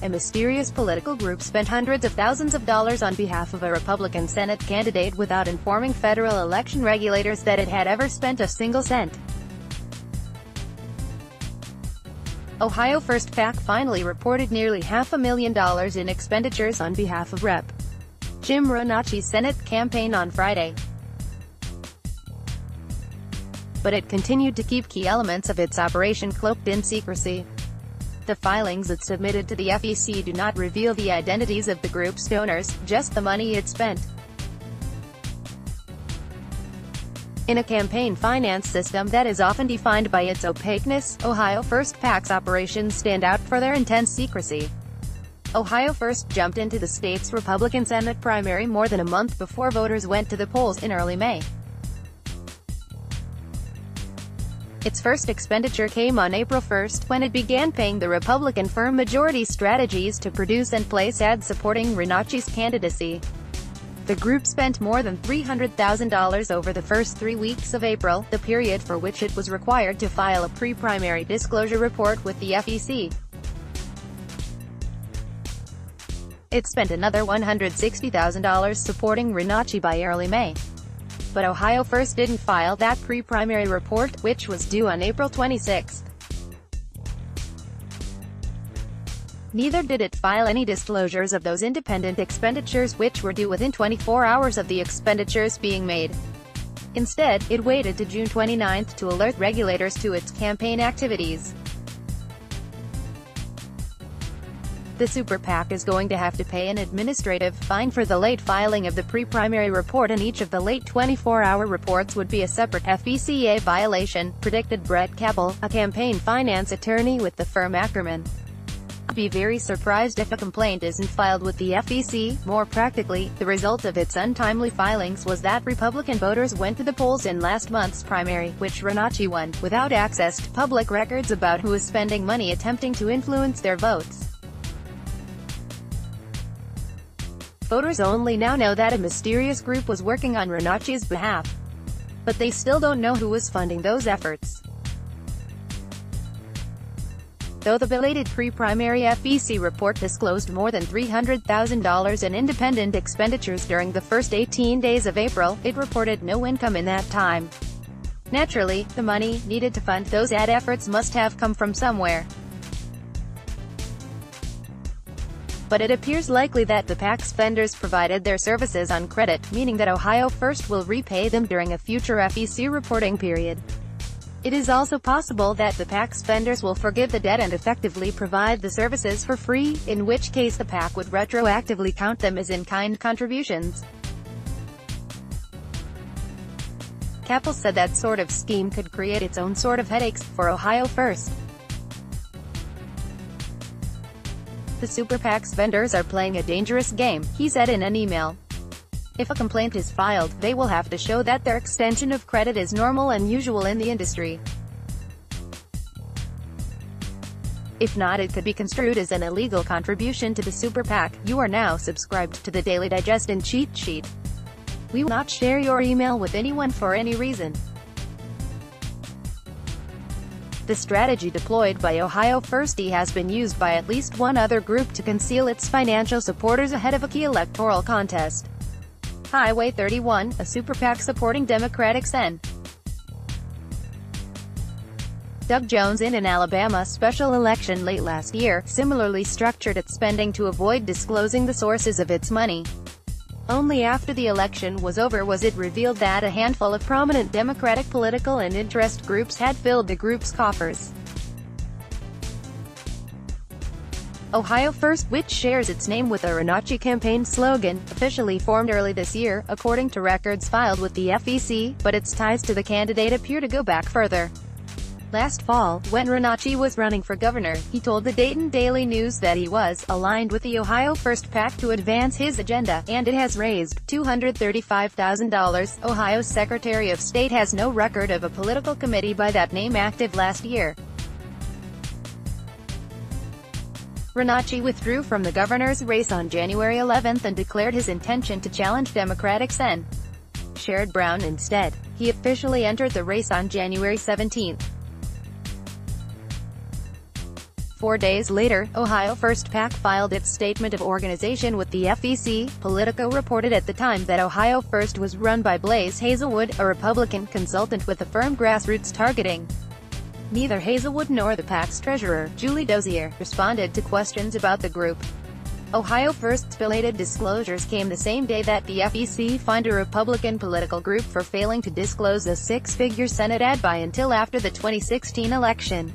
A mysterious political group spent hundreds of thousands of dollars on behalf of a Republican Senate candidate without informing federal election regulators that it had ever spent a single cent. Ohio First PAC finally reported nearly $500,000 in expenditures on behalf of Rep. Jim Renacci's Senate campaign on Friday. But it continued to keep key elements of its operation cloaked in secrecy. The filings it submitted to the FEC do not reveal the identities of the group's donors, just the money it spent. In a campaign finance system that is often defined by its opaqueness, Ohio First PAC's operations stand out for their intense secrecy. Ohio First jumped into the state's Republican Senate primary more than a month before voters went to the polls in early May. Its first expenditure came on April 1, when it began paying the Republican firm Majority Strategies to produce and place ads supporting Renacci's candidacy. The group spent more than $300,000 over the first 3 weeks of April, the period for which it was required to file a pre-primary disclosure report with the FEC. It spent another $160,000 supporting Renacci by early May. But Ohio First didn't file that pre-primary report, which was due on April 26. Neither did it file any disclosures of those independent expenditures, which were due within 24 hours of the expenditures being made. Instead, it waited to June 29 to alert regulators to its campaign activities. The Super PAC is going to have to pay an administrative fine for the late filing of the pre-primary report, and each of the late 24-hour reports would be a separate FECA violation, predicted Brett Cabell, a campaign finance attorney with the firm Ackerman. I'd be very surprised if a complaint isn't filed with the FEC. More practically, the result of its untimely filings was that Republican voters went to the polls in last month's primary, which Renacci won, without access to public records about who is spending money attempting to influence their votes. Voters only now know that a mysterious group was working on Renacci's behalf. But they still don't know who was funding those efforts. Though the belated pre-primary FEC report disclosed more than $300,000 in independent expenditures during the first 18 days of April, it reported no income in that time. Naturally, the money needed to fund those ad efforts must have come from somewhere. But it appears likely that the PAC's vendors provided their services on credit, meaning that Ohio First will repay them during a future FEC reporting period. It is also possible that the PAC's vendors will forgive the debt and effectively provide the services for free, in which case the PAC would retroactively count them as in-kind contributions. Cabell said that sort of scheme could create its own sort of headaches for Ohio First. The Super PAC's vendors are playing a dangerous game, he said in an email. If a complaint is filed, they will have to show that their extension of credit is normal and usual in the industry. If not, it could be construed as an illegal contribution to the Super PAC. You are now subscribed to the Daily Digest and Cheat Sheet. We will not share your email with anyone for any reason. The strategy deployed by Ohio First has been used by at least one other group to conceal its financial supporters ahead of a key electoral contest. Highway 31, a Super PAC supporting Democratic Sen. Doug Jones in an Alabama special election late last year, similarly structured its spending to avoid disclosing the sources of its money. Only after the election was over was it revealed that a handful of prominent Democratic political and interest groups had filled the group's coffers. Ohio First, which shares its name with a Renacci campaign slogan, officially formed early this year, according to records filed with the FEC, but its ties to the candidate appear to go back further. Last fall, when Renacci was running for governor, he told the Dayton Daily News that he was aligned with the Ohio First PAC to advance his agenda, and it has raised $235,000. Ohio's Secretary of State has no record of a political committee by that name active last year. Renacci withdrew from the governor's race on January 11 and declared his intention to challenge Democratic Sen. Sherrod Brown instead. He officially entered the race on January 17. 4 days later, Ohio First PAC filed its statement of organization with the FEC. Politico reported at the time that Ohio First was run by Blaze Hazelwood, a Republican consultant with the firm Grassroots Targeting. Neither Hazelwood nor the PAC's treasurer, Julie Dozier, responded to questions about the group. Ohio First's belated disclosures came the same day that the FEC fined a Republican political group for failing to disclose a six-figure Senate ad buy until after the 2016 election.